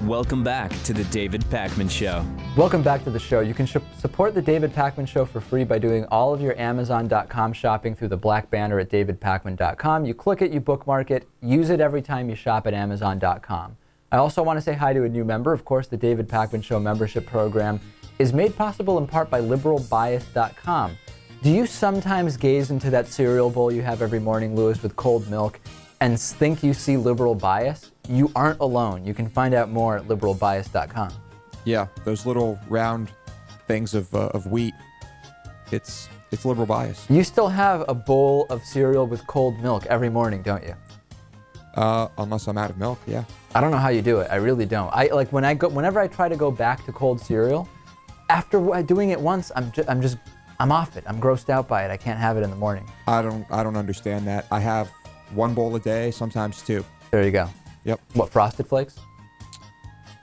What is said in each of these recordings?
Welcome back to the David Pakman Show. Welcome back to the show. You can support the David Pakman Show for free by doing all of your Amazon.com shopping through the black banner at davidpakman.com. You click it, you bookmark it, use it every time you shop at Amazon.com. I also want to say hi to a new member. Of course, the David Pakman Show membership program is made possible in part by liberalbias.com. Do you sometimes gaze into that cereal bowl you have every morning, Lewis, with cold milk, and think you see liberal bias? You aren't alone. You can find out more at liberalbias.com. Yeah, those little round things of wheat. It's liberal bias. You still have a bowl of cereal with cold milk every morning, don't you? Unless I'm out of milk, yeah. I don't know how you do it. I really don't. Whenever I try to go back to cold cereal, after doing it once, I'm off it. I'm grossed out by it. I can't have it in the morning. I don't understand that. I have one bowl a day, sometimes two. There you go. Yep. What, Frosted Flakes?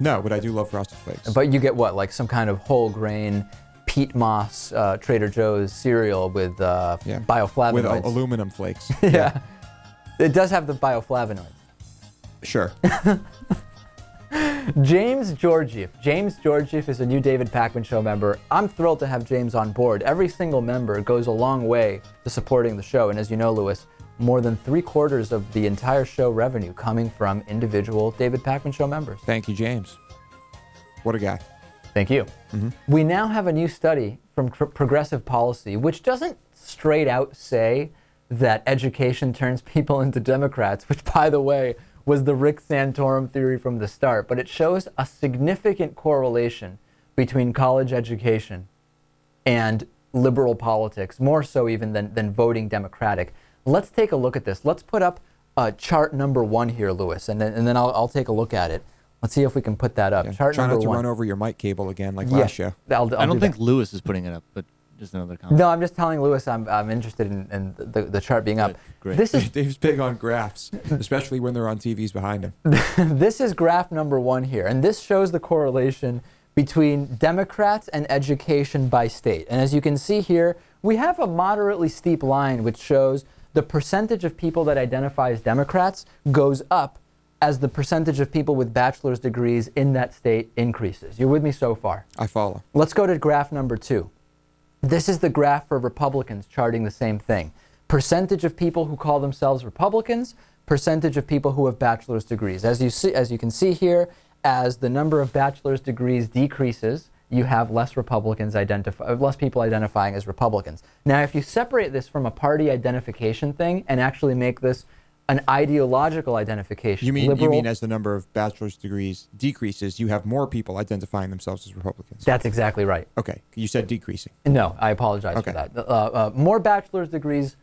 No, but I do love Frosted Flakes. But you get what, like some kind of whole grain, peat moss, Trader Joe's cereal with bioflavonoids. With aluminum flakes. Yeah. It does have the bioflavonoids. Sure. James Georgieff. James Georgieff is a new David Pakman Show member. I'm thrilled to have James on board. Every single member goes a long way to supporting the show. And as you know, Lewis, more than 3/4 of the entire show revenue coming from individual David Pakman Show members. Thank you, James. What a guy. Thank you. Mm-hmm. We now have a new study from Progressive Policy, which doesn't straight out say that education turns people into Democrats, which, by the way, was the Rick Santorum theory from the start, but it shows a significant correlation between college education and liberal politics, more so even than voting Democratic. Let's take a look at this. Let's put up chart number 1 here, Lewis, and then I'll take a look at it. Let's see if we can put that up. Yeah. Chart Try number not to 1. Run over your mic cable again like last show. I don't think Lewis is putting it up, but just another comment. No, I'm just telling Lewis I'm interested in the chart being up. Great. This is Dave's big on graphs, especially when they're on TVs behind him. This is graph number 1 here, and this shows the correlation between Democrats and education by state. And as you can see here, we have a moderately steep line which shows the percentage of people that identify as Democrats goes up as the percentage of people with bachelor's degrees in that state increases. You're with me so far? I follow. Let's go to graph number 2. This is the graph for Republicans charting the same thing. Percentage of people who call themselves Republicans, percentage of people who have bachelor's degrees. As you can see here, as the number of bachelor's degrees decreases, you have less people identifying as Republicans. Now, if you separate this from a party identification thing and actually make this an ideological identification. You mean as the number of bachelor's degrees decreases, you have more people identifying themselves as Republicans? That's exactly right. Okay. You said decreasing. No, I apologize for that. More bachelor's degrees,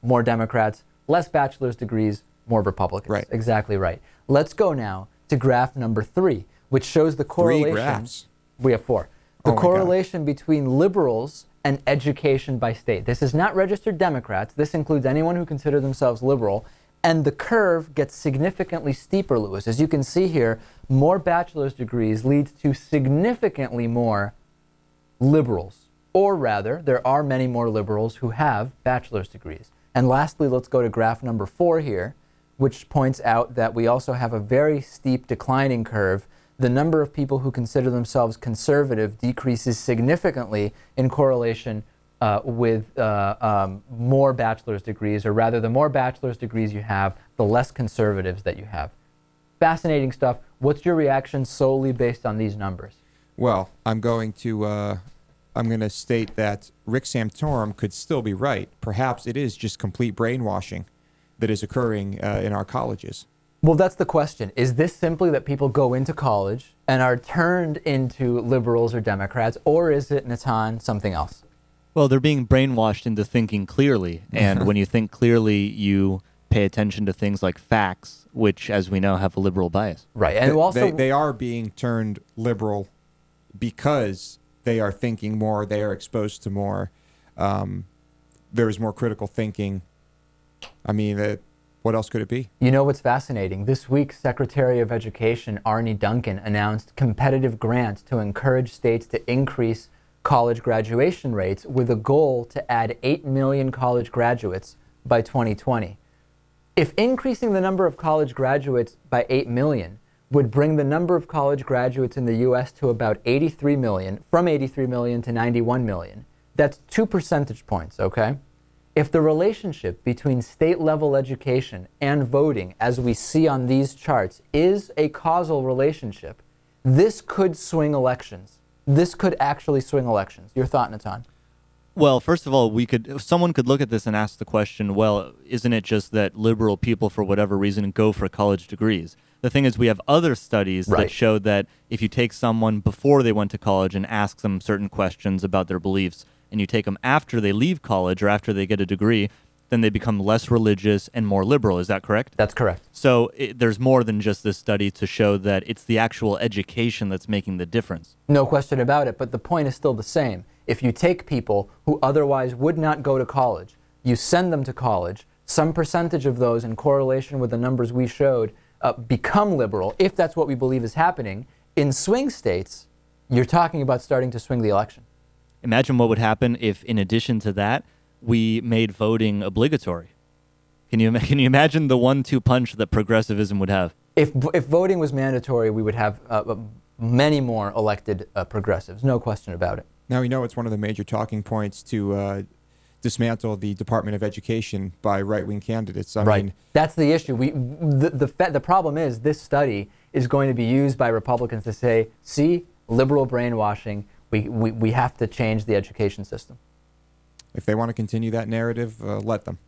more Democrats. Less bachelor's degrees, more Republicans. Right. Exactly right. Let's go now to graph number 3, which shows the correlation. 3 graphs? We have 4. The Oh my correlation between liberals and education by state. This is not registered Democrats. This includes anyone who considers themselves liberal. And the curve gets significantly steeper, Lewis. As you can see here, more bachelor's degrees leads to significantly more liberals. Or rather, there are many more liberals who have bachelor's degrees. And lastly, let's go to graph number 4 here, which points out that we also have a very steep declining curve. The number of people who consider themselves conservative decreases significantly in correlation with more bachelor's degrees, or rather, the more bachelor's degrees you have, the less conservatives that you have. Fascinating stuff. What's your reaction solely based on these numbers? Well, I'm going to state that Rick Santorum could still be right. Perhaps it is just complete brainwashing that is occurring in our colleges. Well, that's the question. Is this simply that people go into college and are turned into liberals or Democrats, or is it, Natan, something else? Well, they're being brainwashed into thinking clearly, and when you think clearly, you pay attention to things like facts, which, as we know, have a liberal bias. Right, and also they are being turned liberal because they are thinking more, they are exposed to more. There is more critical thinking. I mean, what else could it be? You know what's fascinating? This week, Secretary of Education Arne Duncan announced competitive grants to encourage states to increase college graduation rates with a goal to add 8 million college graduates by 2020. If increasing the number of college graduates by 8 million would bring the number of college graduates in the U.S. to about 83 million, from 83 million to 91 million. That's 2 percentage points, okay? If the relationship between state-level education and voting, as we see on these charts, is a causal relationship, this could swing elections. This could actually swing elections. Your thought, Natan? Well, first of all, someone could look at this and ask the question, well, isn't it just that liberal people, for whatever reason, go for college degrees? The thing is, we have other studies that show that if you take someone before they went to college and ask them certain questions about their beliefs, and you take them after they leave college or after they get a degree, then they become less religious and more liberal. Is that correct? That's correct. So there's more than just this study to show that it's the actual education that's making the difference. No question about it, but the point is still the same. If you take people who otherwise would not go to college, you send them to college, some percentage of those, in correlation with the numbers we showed, become liberal, if that's what we believe is happening. In swing states, you're talking about starting to swing the election. Imagine what would happen if, in addition to that, we made voting obligatory. Can you imagine the 1-2 punch that progressivism would have? If voting was mandatory, we would have many more elected progressives, no question about it. Now we know it's one of the major talking points to dismantle the Department of Education by right-wing candidates. I mean, that's the issue. The problem is this study is going to be used by Republicans to say, see, liberal brainwashing, we have to change the education system. If they want to continue that narrative, let them.